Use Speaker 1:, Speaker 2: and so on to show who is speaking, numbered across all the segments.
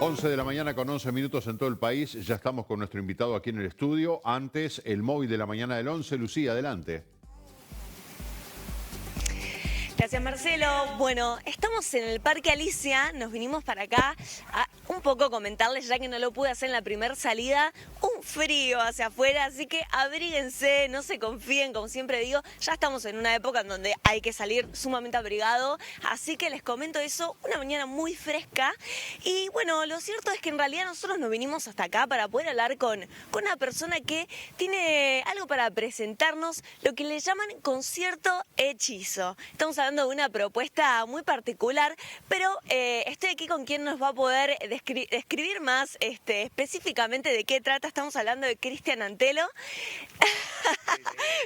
Speaker 1: 11 de la mañana con 11 minutos en todo el país. Ya estamos con nuestro invitado aquí en el estudio. Antes, el móvil de la mañana del 11. Lucía, adelante.
Speaker 2: Gracias, Marcelo. Bueno, estamos en el Parque Alicia, nos vinimos para acá a un poco comentarles, ya que no lo pude hacer en la primera salida, un frío hacia afuera, así que abríguense, no se confíen, como siempre digo, ya estamos en una época en donde hay que salir sumamente abrigado, así que les comento eso, una mañana muy fresca, y bueno, lo cierto es que en realidad nosotros nos vinimos hasta acá para poder hablar con una persona que tiene algo para presentarnos, lo que le llaman concierto hechizo. Estamos hablando de una propuesta muy particular, pero estoy aquí con quien nos va a poder describir más específicamente de qué trata. Estamos hablando de Cristian Antelo.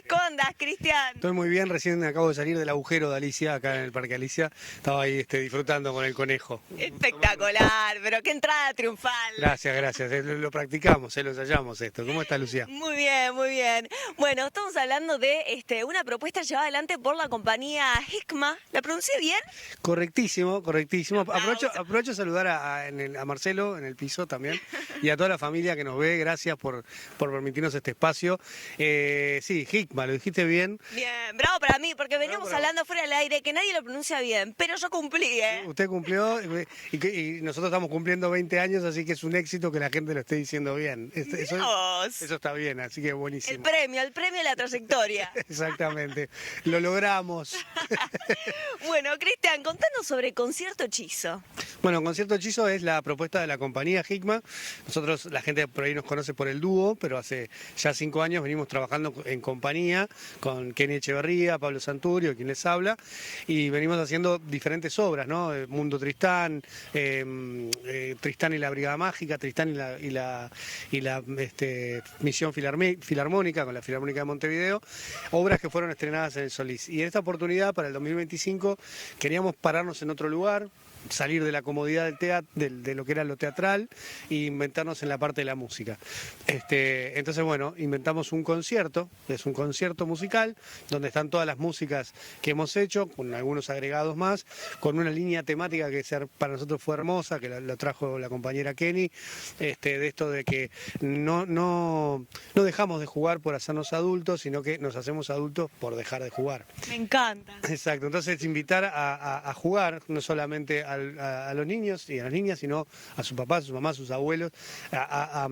Speaker 2: ¿Cómo andás, Cristian?
Speaker 3: Estoy muy bien, recién acabo de salir del agujero de Alicia, acá en el Parque Alicia. Estaba ahí disfrutando con el conejo.
Speaker 2: Espectacular, pero qué entrada triunfal.
Speaker 3: Gracias, gracias. Lo practicamos, lo ensayamos esto. ¿Cómo está, Lucía?
Speaker 2: Muy bien, muy bien. Bueno, estamos hablando de una propuesta llevada adelante por la compañía Hikma. ¿La pronuncié bien?
Speaker 3: Correctísimo, correctísimo. Aprovecho a saludar a Marcelo en el piso también y a toda la familia que nos ve. Gracias por permitirnos este espacio. Sí, Hikma, lo dijiste bien.
Speaker 2: Bien, bravo para mí, porque veníamos hablando fuera del aire que nadie lo pronuncia bien, pero yo cumplí, ¿eh?
Speaker 3: Usted cumplió y nosotros estamos cumpliendo 20 años, así que es un éxito que la gente lo esté diciendo bien. Eso está bien, así que buenísimo.
Speaker 2: El premio de la trayectoria.
Speaker 3: Exactamente, lo logramos.
Speaker 2: Bueno, Cristian, contanos sobre Concierto Hechizo.
Speaker 3: Bueno, Concierto Hechizo es la propuesta de la compañía Hikma. Nosotros, la gente por ahí nos conoce por el dúo, pero hace ya 5 años venimos trabajando en compañía con Kenny Echeverría, Pablo Santurio, quien les habla, y venimos haciendo diferentes obras, ¿no? Mundo Tristán, Tristán y la Brigada Mágica, Tristán y la Misión Filarmónica con la Filarmónica de Montevideo, obras que fueron estrenadas en el Solís. Y en esta oportunidad, para el 2025, queríamos pararnos en otro lugar, salir de la comodidad del teatro, de lo que era lo teatral, e inventarnos en la parte de la música. Entonces, bueno, inventamos un concierto, es un concierto musical, donde están todas las músicas que hemos hecho, con algunos agregados más, con una línea temática que para nosotros fue hermosa, que lo trajo la compañera Kenny, de esto de que no dejamos de jugar por hacernos adultos, sino que nos hacemos adultos por dejar de jugar.
Speaker 2: Me encanta.
Speaker 3: Exacto, entonces invitar a jugar, no solamente a los niños y a las niñas, sino a sus papás, a sus mamás, a sus abuelos, a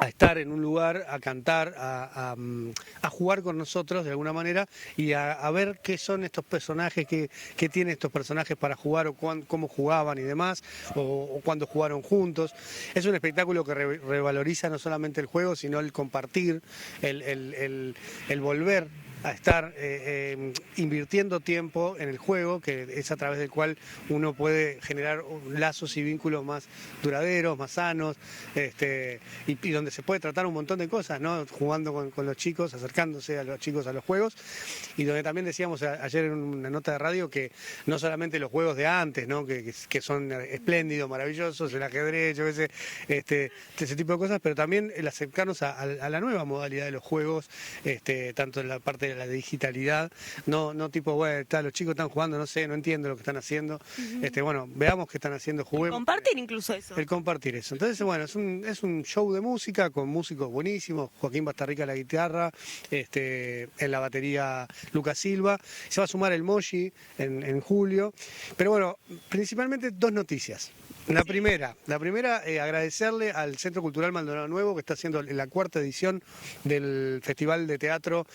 Speaker 3: estar en un lugar, a cantar, a jugar con nosotros de alguna manera y a ver qué son estos personajes, qué tienen estos personajes para jugar o cómo jugaban y demás, o cuándo jugaron juntos. Es un espectáculo que revaloriza no solamente el juego, sino el compartir, el volver a estar invirtiendo tiempo en el juego, que es a través del cual uno puede generar lazos y vínculos más duraderos, más sanos, y donde se puede tratar un montón de cosas, ¿no? Jugando con los chicos, acercándose a los chicos a los juegos, y donde también decíamos ayer en una nota de radio que no solamente los juegos de antes, ¿no? que son espléndidos, maravillosos, el ajedrez, yo qué sé, ese tipo de cosas, pero también el acercarnos a la nueva modalidad de los juegos, tanto en la parte de la digitalidad, no tipo, bueno, los chicos están jugando, no sé, no entiendo lo que están haciendo, bueno, veamos qué están haciendo, juguemos.
Speaker 2: Compartir incluso eso.
Speaker 3: El compartir eso. Entonces, bueno, es un show de música con músicos buenísimos, Joaquín Bastarrica a la guitarra, en la batería Lucas Silva, se va a sumar el Moshi en julio, pero bueno, principalmente 2 noticias. La primera, agradecerle al Centro Cultural Maldonado Nuevo, que está haciendo la 4ª edición del Festival de Teatro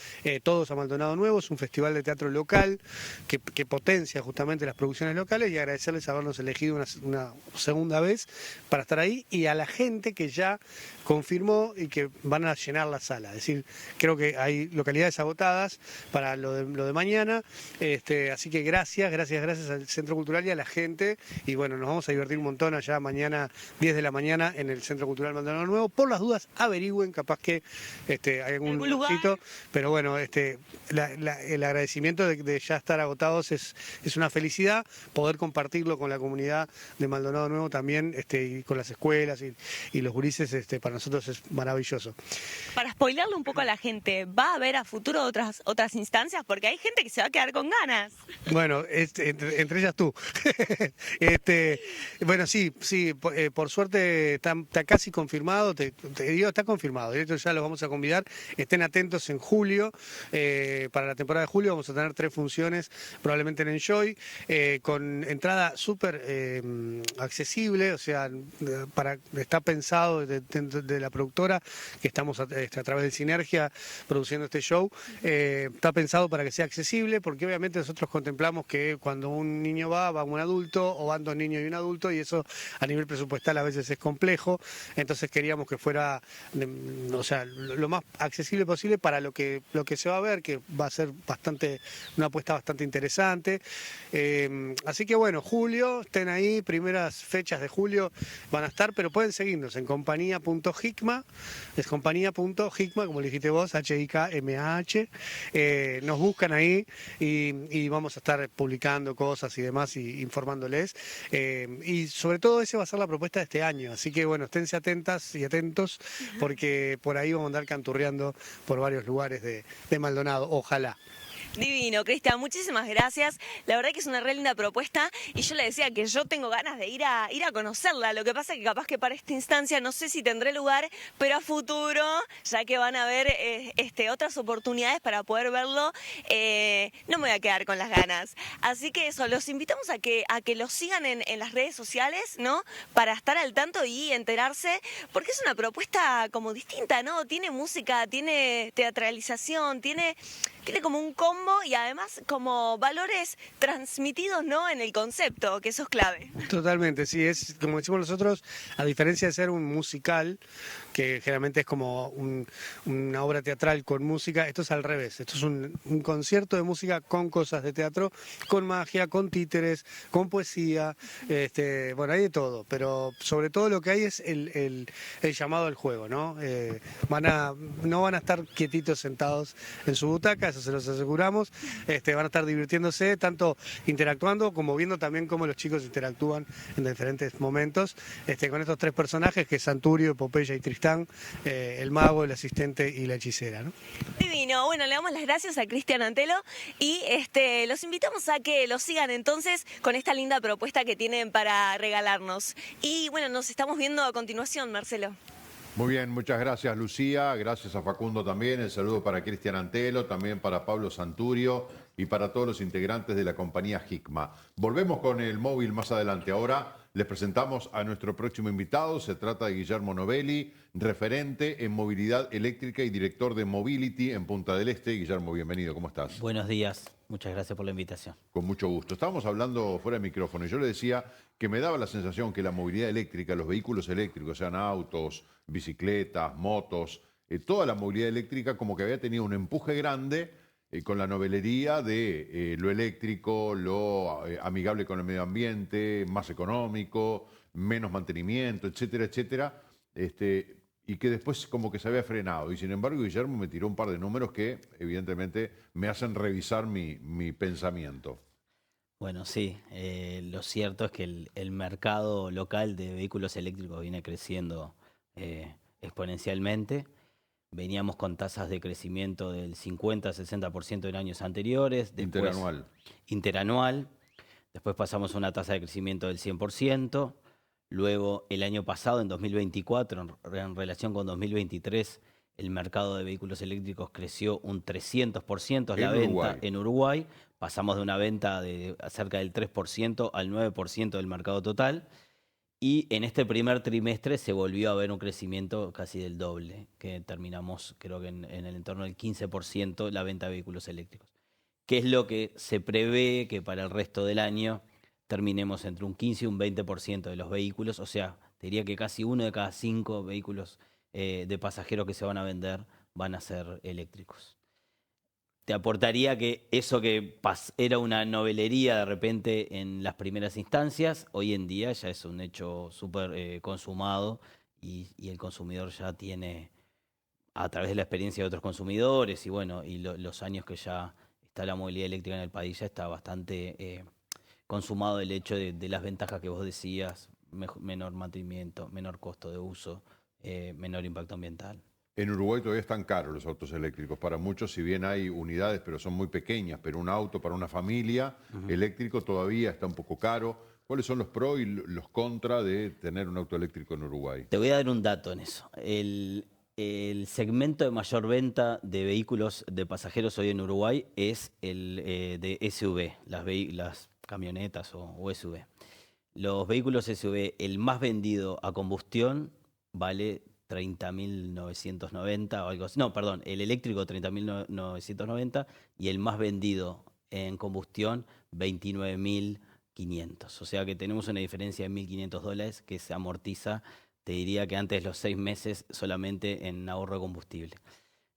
Speaker 3: Todos a Maldonado Nuevo. Es un festival de teatro local que potencia justamente las producciones locales, y agradecerles habernos elegido una segunda vez para estar ahí, y a la gente que ya confirmó y que van a llenar la sala. Es decir, creo que hay localidades agotadas para lo de mañana, así que gracias al Centro Cultural y a la gente, y bueno, nos vamos a divertir un montón allá mañana 10 de la mañana en el Centro Cultural Maldonado Nuevo. Por las dudas averigüen, capaz que hay algún lugarcito, pero bueno, el agradecimiento de ya estar agotados es una felicidad. Poder compartirlo con la comunidad de Maldonado Nuevo también, y con las escuelas y los gurises, para nosotros es maravilloso.
Speaker 2: Para spoilearle un poco a la gente, ¿va a haber a futuro otras instancias? Porque hay gente que se va a quedar con ganas.
Speaker 3: Bueno, entre ellas tú. Bueno, sí, por suerte está casi confirmado, te digo, está confirmado. De hecho, ya los vamos a convidar. Estén atentos en julio. Para la temporada de julio vamos a tener 3 funciones, probablemente en Enjoy, con entrada súper accesible, o sea, está pensado de la productora, que estamos a través de Sinergia produciendo este show, está pensado para que sea accesible, porque obviamente nosotros contemplamos que cuando un niño va un adulto, o van 2 niños y un adulto, y eso a nivel presupuestal a veces es complejo, entonces queríamos que fuera, o sea, lo más accesible posible para lo que se va a ver, que va a ser una apuesta bastante interesante. Así que bueno, julio, estén ahí, primeras fechas de julio van a estar, pero pueden seguirnos en compañía.hikma, es compañía.hikma, como le dijiste vos, H-I-K-M-A-H, nos buscan ahí y vamos a estar publicando cosas y demás y informándoles, y sobre todo esa va a ser la propuesta de este año, así que bueno, esténse atentas y atentos, porque por ahí vamos a andar canturreando por varios lugares de Maldonado, ojalá.
Speaker 2: Divino, Cristian, muchísimas gracias. La verdad que es una re linda propuesta y yo le decía que yo tengo ganas de ir a conocerla. Lo que pasa es que capaz que para esta instancia no sé si tendré lugar, pero a futuro, ya que van a haber otras oportunidades para poder verlo, no me voy a quedar con las ganas. Así que eso, los invitamos a que los sigan en las redes sociales, ¿no? Para estar al tanto y enterarse, porque es una propuesta como distinta, ¿no? Tiene música, tiene teatralización, tiene como un combo y además como valores transmitidos, ¿no? En el concepto, que eso es clave.
Speaker 3: Totalmente, sí, es como decimos nosotros, a diferencia de ser un musical, que generalmente es como una obra teatral con música, esto es al revés, esto es un concierto de música con cosas de teatro, con magia, con títeres, con poesía, bueno, hay de todo, pero sobre todo lo que hay es el llamado al juego, ¿no? No van a estar quietitos sentados en su butaca, eso se los aseguramos, van a estar divirtiéndose, tanto interactuando como viendo también cómo los chicos interactúan en diferentes momentos, con estos 3 personajes, que es Santurio, Epopeya y Tristán, el mago, el asistente y la hechicera, ¿no?
Speaker 2: Divino, bueno, le damos las gracias a Cristian Antelo y los invitamos a que lo sigan entonces con esta linda propuesta que tienen para regalarnos. Y bueno, nos estamos viendo a continuación, Marcelo.
Speaker 1: Muy bien, muchas gracias Lucía, gracias a Facundo también, el saludo para Cristian Antelo, también para Pablo Santurio y para todos los integrantes de la compañía Hikma. Volvemos con el móvil más adelante. Ahora les presentamos a nuestro próximo invitado, se trata de Guillermo Novelli, referente en movilidad eléctrica y director de Mobility en Punta del Este. Guillermo, bienvenido, ¿cómo estás?
Speaker 4: Buenos días, muchas gracias por la invitación.
Speaker 1: Con mucho gusto. Estábamos hablando fuera de micrófono y yo le decía que me daba la sensación que la movilidad eléctrica, los vehículos eléctricos, sean autos, bicicletas, motos, toda la movilidad eléctrica como que había tenido un empuje grande con la novelería de lo eléctrico, lo amigable con el medio ambiente, más económico, menos mantenimiento, etcétera, etcétera, y que después como que se había frenado. Y sin embargo, Guillermo me tiró un par de números que evidentemente me hacen revisar mi pensamiento.
Speaker 4: Bueno, sí, lo cierto es que el mercado local de vehículos eléctricos viene creciendo exponencialmente. Veníamos con tasas de crecimiento del 50-60% en años anteriores. Después, interanual. Después pasamos a una tasa de crecimiento del 100%. Luego, el año pasado, en 2024, en relación con 2023, el mercado de vehículos eléctricos creció un 300%. La venta en Uruguay. Pasamos de una venta de cerca del 3% al 9% del mercado total. Y en este primer trimestre se volvió a ver un crecimiento casi del doble, que terminamos creo que en el entorno del 15% la venta de vehículos eléctricos. ¿Qué es lo que se prevé que para el resto del año terminemos entre un 15 y un 20% de los vehículos? O sea, te diría que casi 1 de cada 5 vehículos de pasajeros que se van a vender van a ser eléctricos. Te aportaría que eso que era una novelería de repente en las primeras instancias, hoy en día ya es un hecho súper consumado y el consumidor ya tiene a través de la experiencia de otros consumidores y bueno, los años que ya está la movilidad eléctrica en el país, ya está bastante consumado el hecho de las ventajas que vos decías, menor mantenimiento, menor costo de uso, menor impacto ambiental.
Speaker 1: En Uruguay todavía están caros los autos eléctricos. Para muchos, si bien hay unidades, pero son muy pequeñas, pero un auto para una familia eléctrico todavía está un poco caro. ¿Cuáles son los pros y los contras de tener un auto eléctrico en Uruguay?
Speaker 4: Te voy a dar un dato en eso. El segmento de mayor venta de vehículos de pasajeros hoy en Uruguay es el de SUV, las camionetas o SUV. Los vehículos SUV, el más vendido a combustión vale 30.990 o algo así. No, perdón, el eléctrico 30.990 y el más vendido en combustión 29.500. O sea que tenemos una diferencia de $1.500 que se amortiza, te diría que antes de los 6 meses solamente en ahorro de combustible.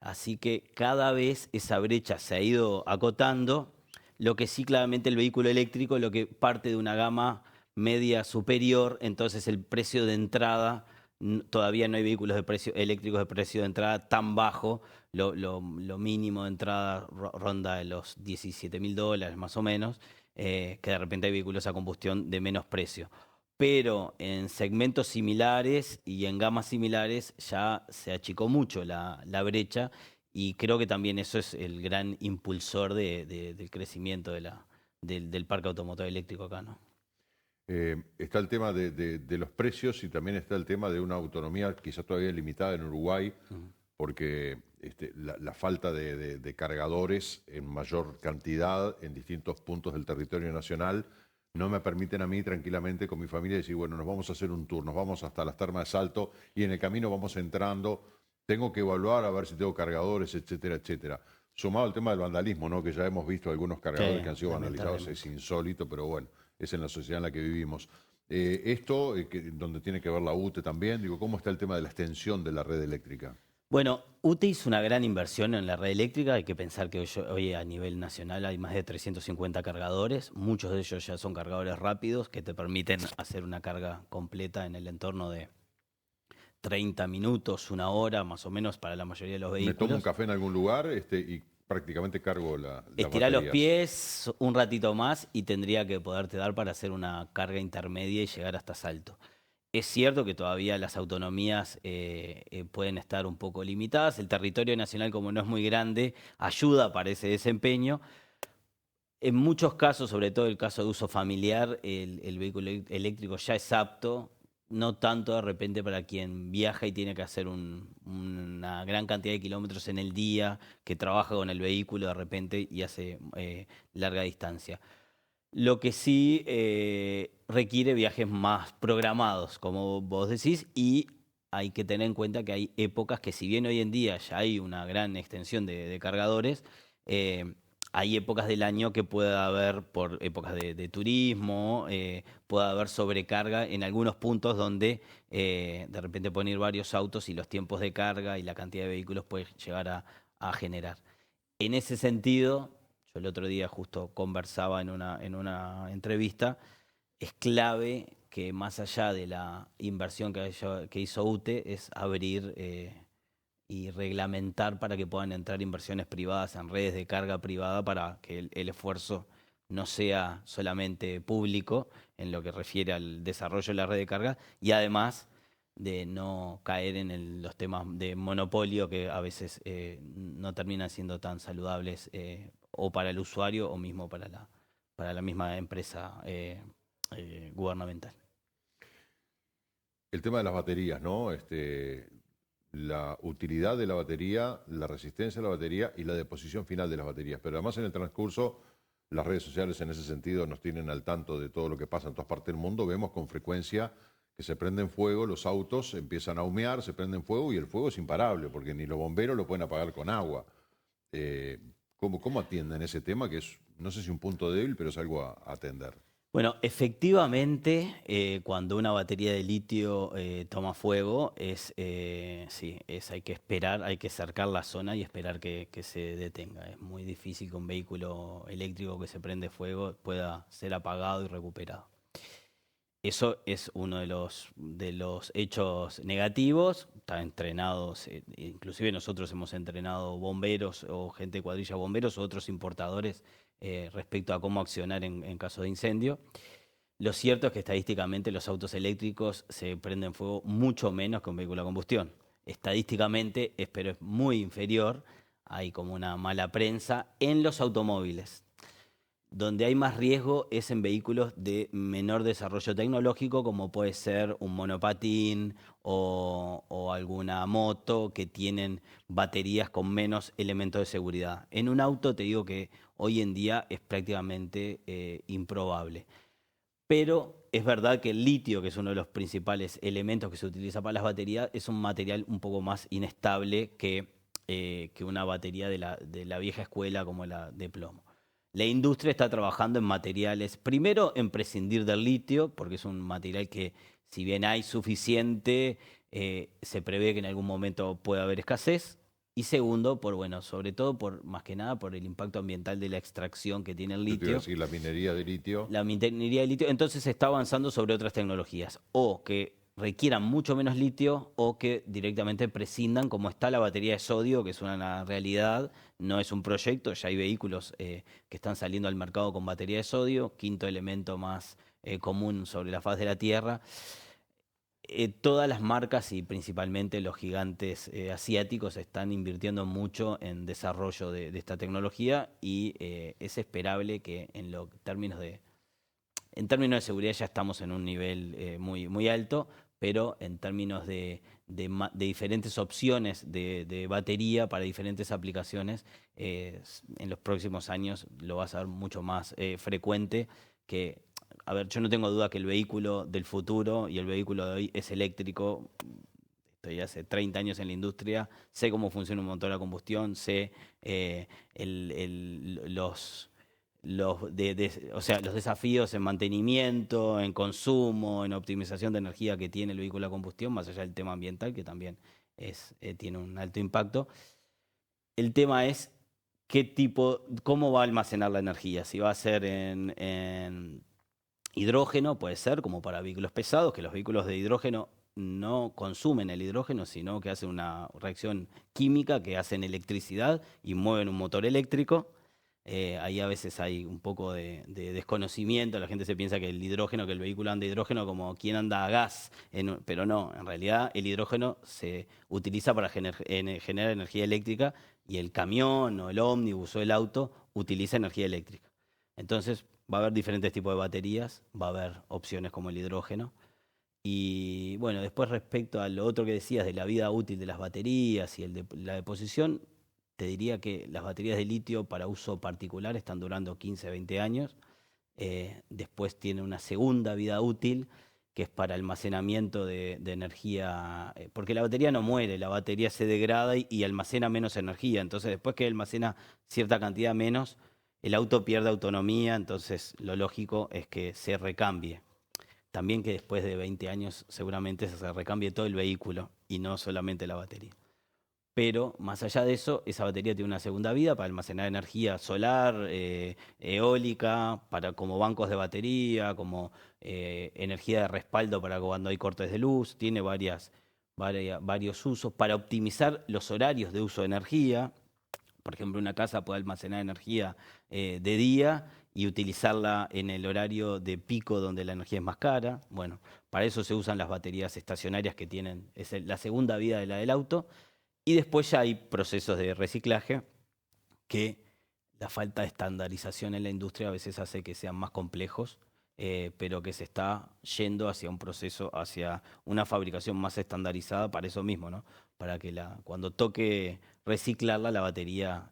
Speaker 4: Así que cada vez esa brecha se ha ido acotando. Lo que sí, claramente el vehículo eléctrico, lo que parte de una gama media superior, entonces el precio de entrada, todavía no hay vehículos eléctricos de precio de entrada tan bajo. Lo mínimo de entrada ronda de los $17.000 más o menos, que de repente hay vehículos a combustión de menos precio. Pero en segmentos similares y en gamas similares ya se achicó mucho la brecha y creo que también eso es el gran impulsor del crecimiento del parque automotor eléctrico acá, ¿no?
Speaker 1: Está el tema de los precios y también está el tema de una autonomía quizás todavía limitada en Uruguay, porque la falta de cargadores en mayor cantidad en distintos puntos del territorio nacional no me permiten a mí tranquilamente con mi familia decir, bueno, nos vamos a hacer un tour, nos vamos hasta las Termas de Salto y en el camino vamos entrando, tengo que evaluar a ver si tengo cargadores, etcétera, etcétera. Sumado al tema del vandalismo, ¿no? Que ya hemos visto algunos cargadores que han sido vandalizados, es insólito, pero bueno, es en la sociedad en la que vivimos. Esto, donde tiene que ver la UTE también, digo, ¿cómo está el tema de la extensión de la red eléctrica?
Speaker 4: Bueno, UTE hizo una gran inversión en la red eléctrica. Hay que pensar que hoy a nivel nacional hay más de 350 cargadores. Muchos de ellos ya son cargadores rápidos que te permiten hacer una carga completa en el entorno de 30 minutos, 1 hora, más o menos para la mayoría de los vehículos.
Speaker 1: Me tomo un café en algún lugar y prácticamente cargo la
Speaker 4: Estirá los pies un ratito más y tendría que poderte dar para hacer una carga intermedia y llegar hasta Salto. Es cierto que todavía las autonomías pueden estar un poco limitadas. El territorio nacional, como no es muy grande, ayuda para ese desempeño. En muchos casos, sobre todo el caso de uso familiar, el vehículo eléctrico ya es apto. No tanto de repente para quien viaja y tiene que hacer una gran cantidad de kilómetros en el día, que trabaja con el vehículo de repente y hace larga distancia. Lo que sí requiere viajes más programados, como vos decís, y hay que tener en cuenta que hay épocas que si bien hoy en día ya hay una gran extensión de cargadores, hay épocas del año que puede haber, por épocas de turismo, puede haber sobrecarga en algunos puntos donde de repente pueden ir varios autos y los tiempos de carga y la cantidad de vehículos puede llegar a generar. En ese sentido, yo el otro día justo conversaba en una entrevista, es clave que más allá de la inversión que hizo UTE es abrir y reglamentar para que puedan entrar inversiones privadas en redes de carga privada para que el esfuerzo no sea solamente público en lo que refiere al desarrollo de la red de carga y además de no caer en los temas de monopolio que a veces no terminan siendo tan saludables o para el usuario o mismo para la misma empresa gubernamental.
Speaker 1: El tema de las baterías, ¿no? La utilidad de la batería, la resistencia de la batería y la deposición final de las baterías. Pero además en el transcurso, las redes sociales en ese sentido nos tienen al tanto de todo lo que pasa en todas partes del mundo. Vemos con frecuencia que se prenden fuego, los autos empiezan a humear, se prenden fuego y el fuego es imparable porque ni los bomberos lo pueden apagar con agua. ¿Cómo atienden ese tema? Que es, no sé si un punto débil, pero es algo a atender.
Speaker 4: Bueno, efectivamente, cuando una batería de litio toma fuego, hay que esperar, hay que cercar la zona y esperar que se detenga. Es muy difícil que un vehículo eléctrico que se prende fuego pueda ser apagado y recuperado. Eso es uno de los hechos negativos. Están entrenados, inclusive nosotros hemos entrenado bomberos o gente de cuadrilla bomberos o otros importadores respecto a cómo accionar en caso de incendio. Lo cierto es que estadísticamente los autos eléctricos se prenden fuego mucho menos que un vehículo a combustión. Estadísticamente, pero es muy inferior, hay como una mala prensa en los automóviles. Donde hay más riesgo es en vehículos de menor desarrollo tecnológico, como puede ser un monopatín o alguna moto que tienen baterías con menos elementos de seguridad. En un auto te digo que hoy en día es prácticamente improbable. Pero es verdad que el litio, que es uno de los principales elementos que se utiliza para las baterías, es un material un poco más inestable que una batería de la vieja escuela como la de plomo. La industria está trabajando en materiales, primero en prescindir del litio, porque es un material que si bien hay suficiente, se prevé que en algún momento pueda haber escasez. Y segundo, sobre todo más que nada por el impacto ambiental de la extracción que tiene el litio.
Speaker 1: Yo te iba a decir, la minería de litio.
Speaker 4: La minería de litio, entonces se está avanzando sobre otras tecnologías, o que requieran mucho menos litio o que directamente prescindan, como está la batería de sodio, que es una realidad, no es un proyecto, ya hay vehículos que están saliendo al mercado con batería de sodio, quinto elemento más común sobre la faz de la Tierra. Todas las marcas y principalmente los gigantes asiáticos están invirtiendo mucho en desarrollo de esta tecnología y es esperable que en términos de seguridad ya estamos en un nivel muy, muy alto, pero en términos de diferentes opciones de batería para diferentes aplicaciones, en los próximos años lo vas a ver mucho más frecuente que... A ver, yo no tengo duda que el vehículo del futuro y el vehículo de hoy es eléctrico. Estoy hace 30 años en la industria, sé cómo funciona un motor a combustión, sé los desafíos en mantenimiento, en consumo, en optimización de energía que tiene el vehículo a combustión, más allá del tema ambiental, que también tiene un alto impacto. El tema es cómo va a almacenar la energía, si va a ser en hidrógeno, puede ser, como para vehículos pesados, que los vehículos de hidrógeno no consumen el hidrógeno, sino que hacen una reacción química, que hacen electricidad y mueven un motor eléctrico. Ahí a veces hay un poco de desconocimiento, la gente se piensa que el vehículo anda hidrógeno como quien anda a gas, pero no, en realidad el hidrógeno se utiliza para generar energía eléctrica y el camión o el ómnibus o el auto utiliza energía eléctrica. Entonces va a haber diferentes tipos de baterías, va a haber opciones como el hidrógeno. Y bueno, después respecto a lo otro que decías de la vida útil de las baterías y la deposición, te diría que las baterías de litio para uso particular están durando 15, 20 años. Después tiene una segunda vida útil, que es para almacenamiento de energía, porque la batería no muere, la batería se degrada y almacena menos energía. Entonces, después que almacena cierta cantidad menos, el auto pierde autonomía, entonces lo lógico es que se recambie. También que después de 20 años seguramente se recambie todo el vehículo y no solamente la batería. Pero más allá de eso, esa batería tiene una segunda vida para almacenar energía solar, eólica, como bancos de batería, como energía de respaldo para cuando hay cortes de luz. Tiene varios usos para optimizar los horarios de uso de energía. Por ejemplo, una casa puede almacenar energía de día y utilizarla en el horario de pico donde la energía es más cara. Bueno, para eso se usan las baterías estacionarias que tienen la segunda vida de la del auto. Y después ya hay procesos de reciclaje que la falta de estandarización en la industria a veces hace que sean más complejos, pero que se está yendo hacia un proceso, hacia una fabricación más estandarizada para eso mismo, ¿no? Para que cuando toque reciclarla, la batería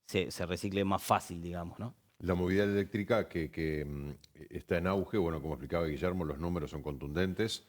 Speaker 4: se recicle más fácil, digamos, ¿no?
Speaker 1: La movilidad eléctrica que está en auge, bueno, como explicaba Guillermo, los números son contundentes,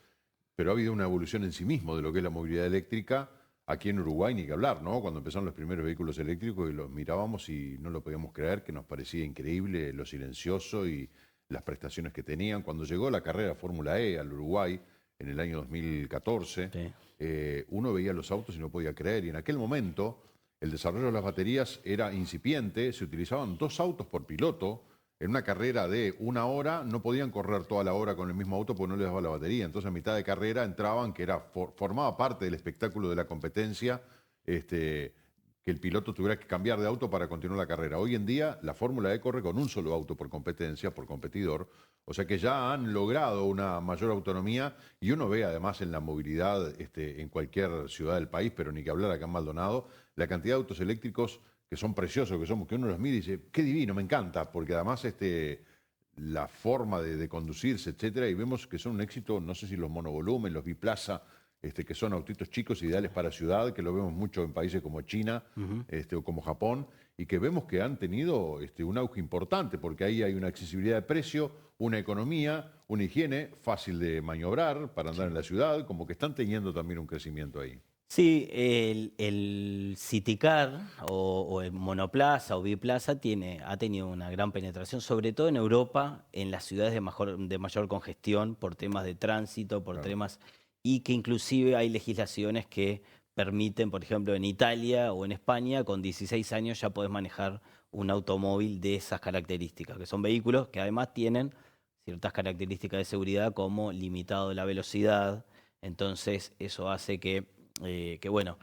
Speaker 1: pero ha habido una evolución en sí mismo de lo que es la movilidad eléctrica. Aquí en Uruguay ni que hablar, ¿no? Cuando empezaron los primeros vehículos eléctricos y los mirábamos y no lo podíamos creer, que nos parecía increíble lo silencioso y las prestaciones que tenían. Cuando llegó la carrera Fórmula E al Uruguay en el año 2014, sí. Uno veía los autos y no podía creer. Y en aquel momento el desarrollo de las baterías era incipiente, se utilizaban 2 autos por piloto en una carrera de 1 hora no podían correr toda la hora con el mismo auto porque no les daba la batería. Entonces a mitad de carrera entraban, que formaba parte del espectáculo de la competencia, que el piloto tuviera que cambiar de auto para continuar la carrera. Hoy en día la Fórmula E corre con un solo auto por competencia, por competidor. O sea que ya han logrado una mayor autonomía y uno ve además en la movilidad en cualquier ciudad del país, pero ni que hablar acá en Maldonado, la cantidad de autos eléctricos que son preciosos, que uno los mira y dice, qué divino, me encanta, porque además la forma de conducirse, etcétera, y vemos que son un éxito, no sé si los monovolumen, los biplaza, que son autitos chicos ideales para ciudad, que lo vemos mucho en países como China o como Japón, y que vemos que han tenido un auge importante, porque ahí hay una accesibilidad de precio, una economía, una higiene fácil de maniobrar para andar en la ciudad, como que están teniendo también un crecimiento ahí.
Speaker 4: Sí, el Citicar o el monoplaza o biplaza ha tenido una gran penetración, sobre todo en Europa, en las ciudades de mayor congestión, por temas de tránsito, por temas, y que inclusive hay legislaciones que permiten, por ejemplo, en Italia o en España, con 16 años ya podés manejar un automóvil de esas características, que son vehículos que además tienen ciertas características de seguridad como limitado la velocidad. Entonces eso hace que bueno,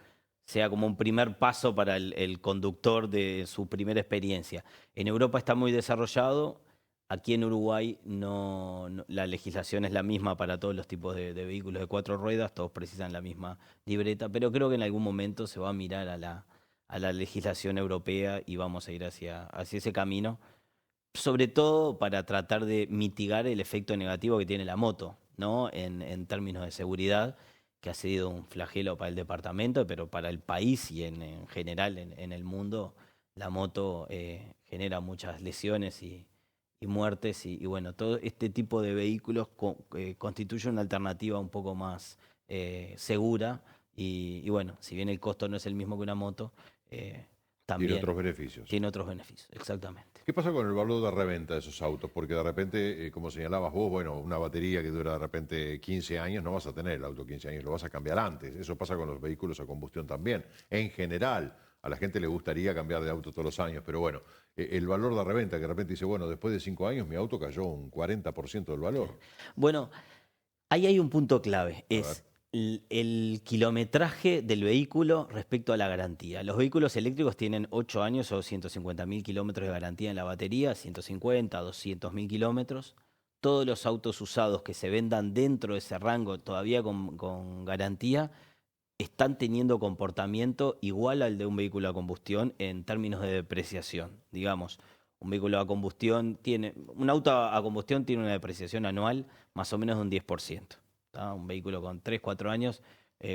Speaker 4: sea como un primer paso para el conductor de su primera experiencia. En Europa está muy desarrollado, aquí en Uruguay la legislación es la misma para todos los tipos de vehículos de 4 ruedas, todos precisan la misma libreta, pero creo que en algún momento se va a mirar a la legislación europea y vamos a ir hacia ese camino, sobre todo para tratar de mitigar el efecto negativo que tiene la moto, ¿no? En términos de seguridad, que ha sido un flagelo para el departamento, pero para el país y en general en el mundo, la moto genera muchas lesiones y muertes y bueno, todo este tipo de vehículos constituye una alternativa un poco más segura y bueno, si bien el costo no es el mismo que una moto, también
Speaker 1: tiene otros beneficios.
Speaker 4: Tiene otros beneficios, exactamente.
Speaker 1: ¿Qué pasa con el valor de reventa de esos autos? Porque de repente, como señalabas vos, bueno, una batería que dura de repente 15 años, no vas a tener el auto 15 años, lo vas a cambiar antes. Eso pasa con los vehículos a combustión también. En general, a la gente le gustaría cambiar de auto todos los años, pero bueno, el valor de reventa, que de repente dice, bueno, después de 5 años mi auto cayó un 40% del valor.
Speaker 4: Bueno, ahí hay un punto clave, es el kilometraje del vehículo respecto a la garantía. Los vehículos eléctricos tienen 8 años o 150.000 kilómetros de garantía en la batería, 150, 200.000 kilómetros. Todos los autos usados que se vendan dentro de ese rango, todavía con garantía, están teniendo comportamiento igual al de un vehículo a combustión en términos de depreciación. Digamos, un auto a combustión tiene una depreciación anual más o menos de un 10%. Un vehículo con 3, 4 años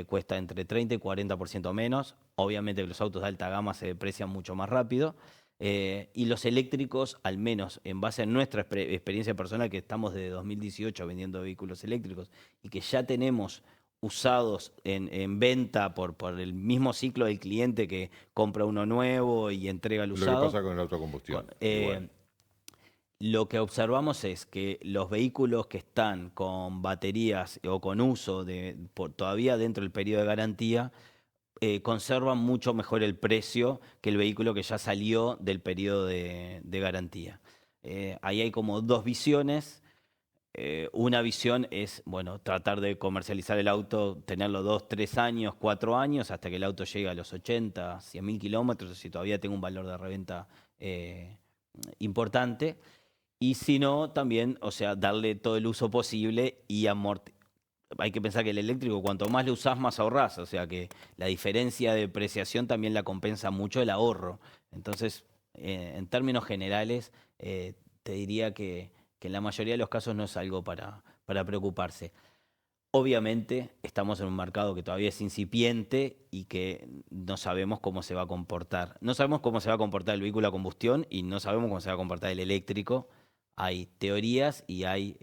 Speaker 4: cuesta entre 30 y 40% menos. Obviamente que los autos de alta gama se deprecian mucho más rápido. Y los eléctricos, al menos en base a nuestra experiencia personal, que estamos desde 2018 vendiendo vehículos eléctricos y que ya tenemos usados en venta por el mismo ciclo del cliente que compra uno nuevo y entrega el usado.
Speaker 1: Lo que pasa con el auto a combustión.
Speaker 4: Lo que observamos es que los vehículos que están con baterías o con uso todavía dentro del periodo de garantía conservan mucho mejor el precio que el vehículo que ya salió del periodo de garantía. Ahí hay como dos visiones. Una visión es, bueno, tratar de comercializar el auto, tenerlo 2, 3 años, 4 años, hasta que el auto llegue a los 80, 100.000 kilómetros, si todavía tengo un valor de reventa importante. Y si no, también, o sea, darle todo el uso posible y hay que pensar que el eléctrico, cuanto más le usás, más ahorrás. O sea que la diferencia de depreciación también la compensa mucho el ahorro. Entonces, en términos generales, te diría que en la mayoría de los casos no es algo para preocuparse. Obviamente, estamos en un mercado que todavía es incipiente y que no sabemos cómo se va a comportar. No sabemos cómo se va a comportar el vehículo a combustión y no sabemos cómo se va a comportar el eléctrico. Hay teorías y hay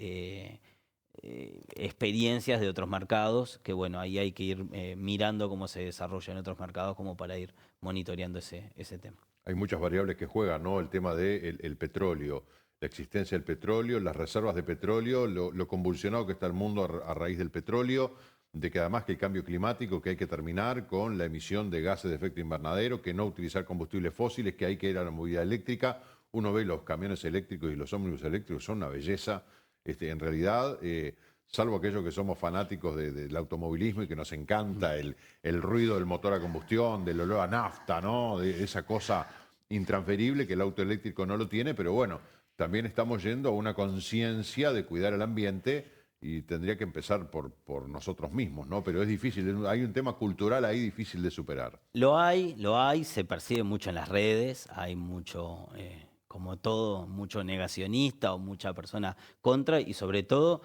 Speaker 4: experiencias de otros mercados que, bueno, ahí hay que ir mirando cómo se desarrolla en otros mercados como para ir monitoreando ese tema.
Speaker 1: Hay muchas variables que juegan, ¿no? El tema del petróleo, la existencia del petróleo, las reservas de petróleo, lo convulsionado que está el mundo a raíz del petróleo, de que además que el cambio climático, que hay que terminar con la emisión de gases de efecto invernadero, que no utilizar combustibles fósiles, que hay que ir a la movilidad eléctrica. uno ve los camiones eléctricos y los ómnibus eléctricos, son una belleza. En realidad, salvo aquellos que somos fanáticos del automovilismo y que nos encanta el ruido del motor a combustión, del olor a nafta, ¿no? De esa cosa intransferible que el auto eléctrico no lo tiene, pero bueno, también estamos yendo a una conciencia de cuidar el ambiente y tendría que empezar por nosotros mismos, ¿no? Pero es difícil, hay un tema cultural ahí difícil de superar.
Speaker 4: Lo hay, se percibe mucho en las redes, hay mucho, como todo, mucho negacionista o mucha persona contra y sobre todo,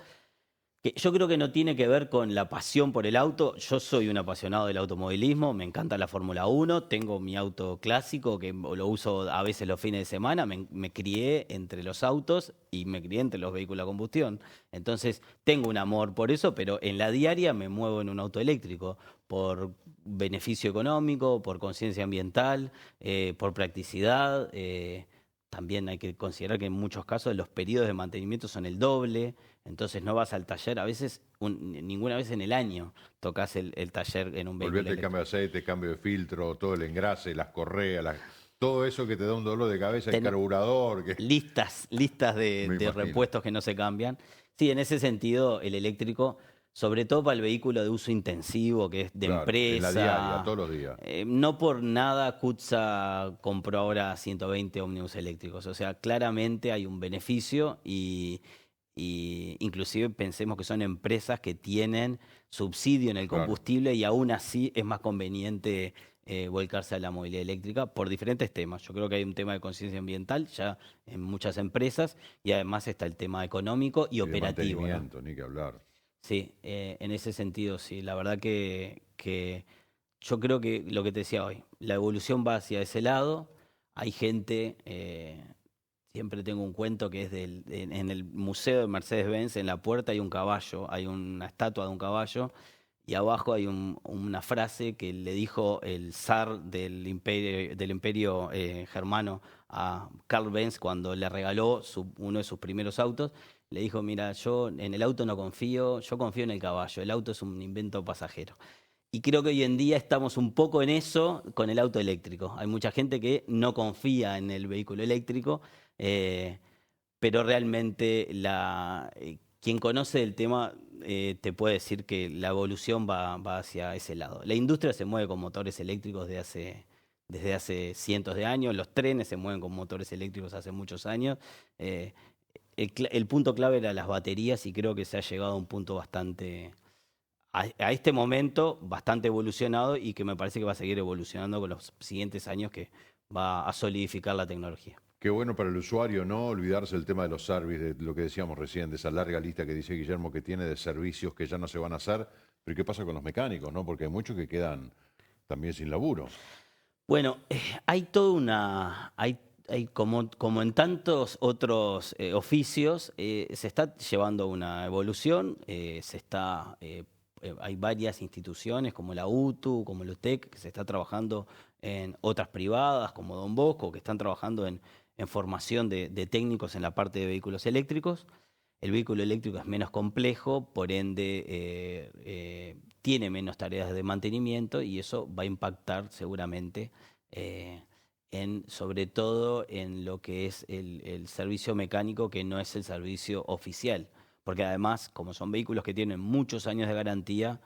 Speaker 4: que yo creo que no tiene que ver con la pasión por el auto. Yo soy un apasionado del automovilismo, me encanta la Fórmula 1, tengo mi auto clásico que lo uso a veces los fines de semana, me crié entre los autos y me crié entre los vehículos a combustión. Entonces tengo un amor por eso, pero en la diaria me muevo en un auto eléctrico por beneficio económico, por conciencia ambiental, por practicidad. También hay que considerar que en muchos casos los periodos de mantenimiento son el doble, entonces no vas al taller, a veces ninguna vez en el año tocas el taller en un vehículo
Speaker 1: Volverte el cambio de aceite, cambio de filtro, todo el engrase, las correas, todo eso que te da un dolor de cabeza, el carburador.
Speaker 4: Listas de repuestos que no se cambian. Sí, en ese sentido el eléctrico, sobre todo para el vehículo de uso intensivo, que es de empresa.
Speaker 1: En la diaria, todos los días.
Speaker 4: No por nada CUTSA compró ahora 120 ómnibus eléctricos. O sea, claramente hay un beneficio y inclusive pensemos que son empresas que tienen subsidio en el combustible y aún así es más conveniente volcarse a la movilidad eléctrica por diferentes temas. Yo creo que hay un tema de conciencia ambiental ya en muchas empresas y además está el tema económico y operativo.
Speaker 1: Mantenimiento, ¿no? Ni que hablar.
Speaker 4: Sí, en ese sentido sí. La verdad que yo creo que lo que te decía hoy, la evolución va hacia ese lado. Hay gente, siempre tengo un cuento que es en el museo de Mercedes-Benz, en la puerta hay un caballo, hay una estatua de un caballo y abajo hay una frase que le dijo el zar del imperio germano a Karl Benz cuando le regaló uno de sus primeros autos. Le dijo, mira, yo en el auto no confío, yo confío en el caballo, el auto es un invento pasajero. Y creo que hoy en día estamos un poco en eso con el auto eléctrico. Hay mucha gente que no confía en el vehículo eléctrico, pero realmente quien conoce el tema te puede decir que la evolución va hacia ese lado. La industria se mueve con motores eléctricos desde hace cientos de años, los trenes se mueven con motores eléctricos hace muchos años. El punto clave era las baterías y creo que se ha llegado a un punto bastante, a este momento, bastante evolucionado y que me parece que va a seguir evolucionando con los siguientes años que va a solidificar la tecnología.
Speaker 1: Qué bueno para el usuario no olvidarse el tema de los servicios, de lo que decíamos recién, de esa larga lista que dice Guillermo que tiene de servicios que ya no se van a hacer. Pero ¿qué pasa con los mecánicos, no? Porque hay muchos que quedan también sin laburo.
Speaker 4: Bueno, hay toda una... como en tantos otros oficios, se está llevando una evolución, hay varias instituciones como la UTU, como el UTEC, que se está trabajando en otras privadas, como Don Bosco, que están trabajando en formación de técnicos en la parte de vehículos eléctricos. El vehículo eléctrico es menos complejo, por ende tiene menos tareas de mantenimiento y eso va a impactar seguramente sobre todo en lo que es el servicio mecánico, que no es el servicio oficial. Porque además, como son vehículos que tienen muchos años de garantía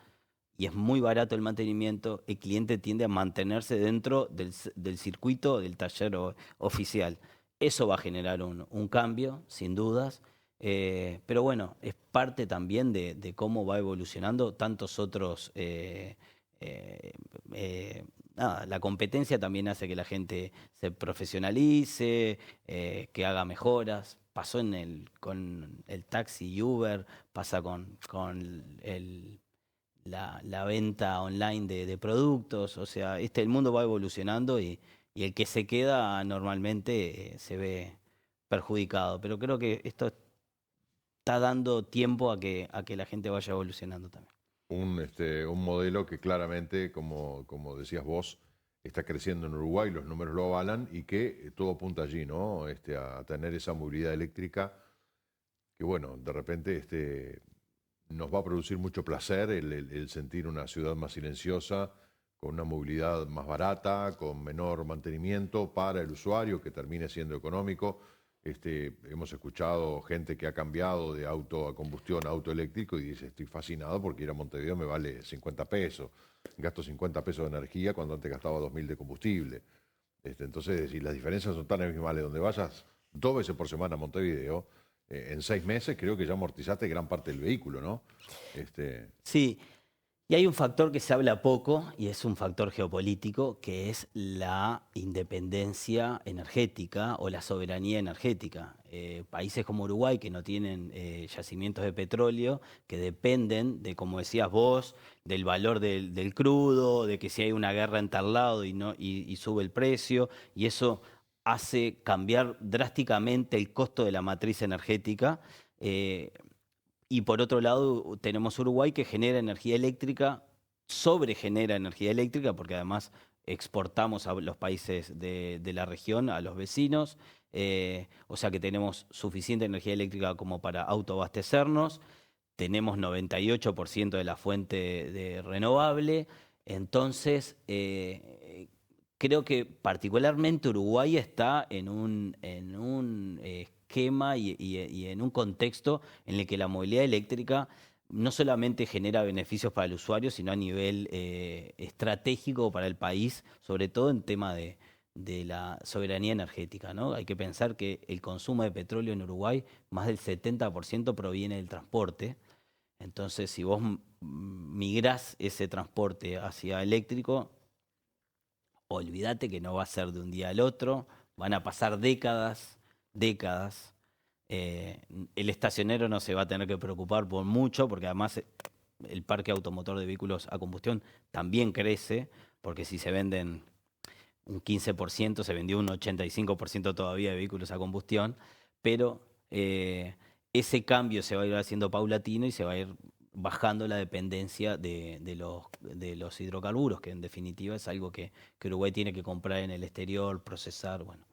Speaker 4: y es muy barato el mantenimiento, el cliente tiende a mantenerse dentro del circuito del taller oficial. Eso va a generar un cambio, sin dudas. Pero bueno, es parte también de cómo va evolucionando tantos otros... la competencia también hace que la gente se profesionalice, que haga mejoras. Pasó con el taxi y Uber, pasa con la venta online de productos. O sea, el mundo va evolucionando y el que se queda normalmente se ve perjudicado. Pero creo que esto está dando tiempo a que la gente vaya evolucionando también.
Speaker 1: Un modelo que claramente, como decías vos, está creciendo en Uruguay, los números lo avalan y que todo apunta allí, ¿no? A tener esa movilidad eléctrica que, bueno, de repente nos va a producir mucho placer el sentir una ciudad más silenciosa, con una movilidad más barata, con menor mantenimiento para el usuario, que termine siendo económico. Hemos escuchado gente que ha cambiado de auto a combustión a auto eléctrico y dice, estoy fascinado porque ir a Montevideo me vale 50 pesos. Gasto 50 pesos de energía cuando antes gastaba 2.000 de combustible. Entonces, si las diferencias son tan abismales, donde vayas 2 veces por semana a Montevideo, en 6 meses creo que ya amortizaste gran parte del vehículo, ¿no?
Speaker 4: Sí. Y hay un factor que se habla poco, y es un factor geopolítico, que es la independencia energética o la soberanía energética. Países como Uruguay, que no tienen yacimientos de petróleo, que dependen de, como decías vos, del valor del crudo, de que si hay una guerra en tal lado y sube el precio, y eso hace cambiar drásticamente el costo de la matriz energética. Y por otro lado tenemos Uruguay, que genera energía eléctrica, sobregenera energía eléctrica, porque además exportamos a los países de la región, a los vecinos, o sea que tenemos suficiente energía eléctrica como para autoabastecernos, tenemos 98% de la fuente de renovable, entonces creo que particularmente Uruguay está en un esquema y en un contexto en el que la movilidad eléctrica no solamente genera beneficios para el usuario, sino a nivel estratégico para el país, sobre todo en tema de la soberanía energética, ¿no? Hay que pensar que el consumo de petróleo en Uruguay, más del 70% proviene del transporte. Entonces, si vos migrás ese transporte hacia eléctrico, olvídate que no va a ser de un día al otro, van a pasar décadas. El estacionero no se va a tener que preocupar por mucho, porque además el parque automotor de vehículos a combustión también crece, porque si se venden un 15%, se vendió un 85% todavía de vehículos a combustión, pero ese cambio se va a ir haciendo paulatino y se va a ir bajando la dependencia de los hidrocarburos, que en definitiva es algo que Uruguay tiene que comprar en el exterior, procesar, bueno.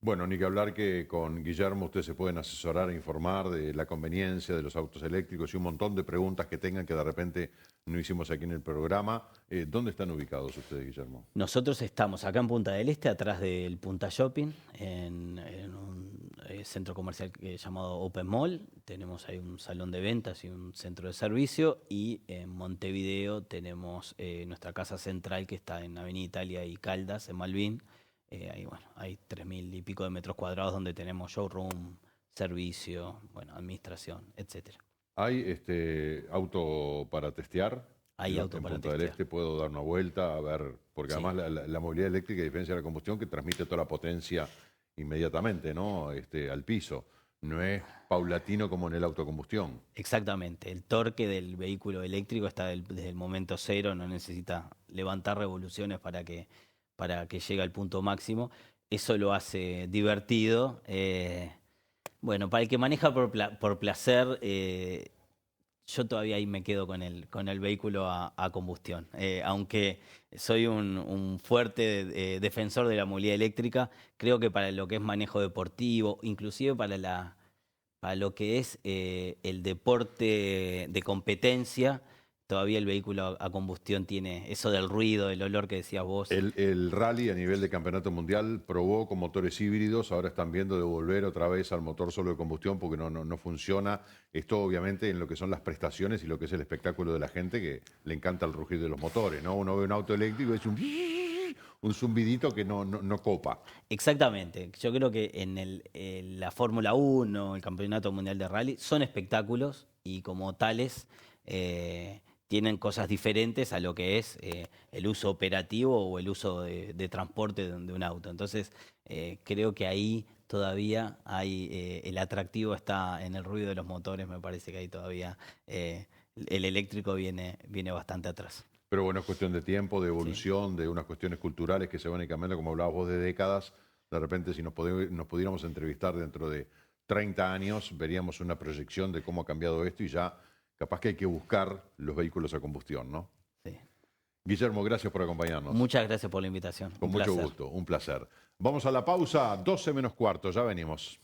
Speaker 1: Bueno, ni que hablar que con Guillermo ustedes se pueden asesorar e informar de la conveniencia de los autos eléctricos y un montón de preguntas que tengan que de repente no hicimos aquí en el programa. ¿Dónde están ubicados ustedes, Guillermo?
Speaker 4: Nosotros estamos acá en Punta del Este, atrás del Punta Shopping, en un centro comercial llamado Open Mall. Tenemos ahí un salón de ventas y un centro de servicio. Y en Montevideo tenemos nuestra casa central, que está en Avenida Italia y Caldas, en Malvin. Ahí, bueno, hay 3.000 y pico de metros cuadrados donde tenemos showroom, servicio, bueno, administración, etcétera.
Speaker 1: ¿Hay auto para testear?
Speaker 4: Hay auto para
Speaker 1: Punta
Speaker 4: testear.
Speaker 1: del Este puedo dar una vuelta a ver, porque
Speaker 4: Sí.
Speaker 1: además la movilidad eléctrica, a diferencia de la combustión, que transmite toda la potencia inmediatamente, ¿no? Al piso. No es paulatino como en el autocombustión.
Speaker 4: Exactamente. El torque del vehículo eléctrico está desde el momento cero, no necesita levantar revoluciones para que llegue al punto máximo. Eso lo hace divertido. Bueno, para el que maneja por placer, yo todavía ahí me quedo con el vehículo a combustión. Aunque soy un fuerte defensor de la movilidad eléctrica, creo que para lo que es manejo deportivo, inclusive para lo que es el deporte de competencia, todavía el vehículo a combustión tiene eso del ruido, del olor que decías vos.
Speaker 1: El rally a nivel de campeonato mundial probó con motores híbridos, ahora están viendo de volver otra vez al motor solo de combustión porque no funciona. Esto obviamente en lo que son las prestaciones y lo que es el espectáculo de la gente, que le encanta el rugir de los motores, ¿no? Uno ve un auto eléctrico y es un zumbidito que no copa.
Speaker 4: Exactamente. Yo creo que en la Fórmula 1, el Campeonato Mundial de Rally, son espectáculos y como tales tienen cosas diferentes a lo que es el uso operativo o el uso de transporte de un auto. Entonces, creo que ahí todavía hay el atractivo está en el ruido de los motores. Me parece que ahí todavía el eléctrico viene bastante atrás.
Speaker 1: Pero bueno, es cuestión de tiempo, de evolución, sí, de unas cuestiones culturales que se van a ir cambiando, como hablabas vos, de décadas. De repente, si nos pudiéramos entrevistar dentro de 30 años, veríamos una proyección de cómo ha cambiado esto y ya capaz que hay que buscar los vehículos a combustión, ¿no?
Speaker 4: Sí.
Speaker 1: Guillermo, gracias por acompañarnos.
Speaker 4: Muchas gracias por la invitación.
Speaker 1: Con mucho gusto, un placer. Vamos a la pausa, 12 menos cuarto, ya venimos.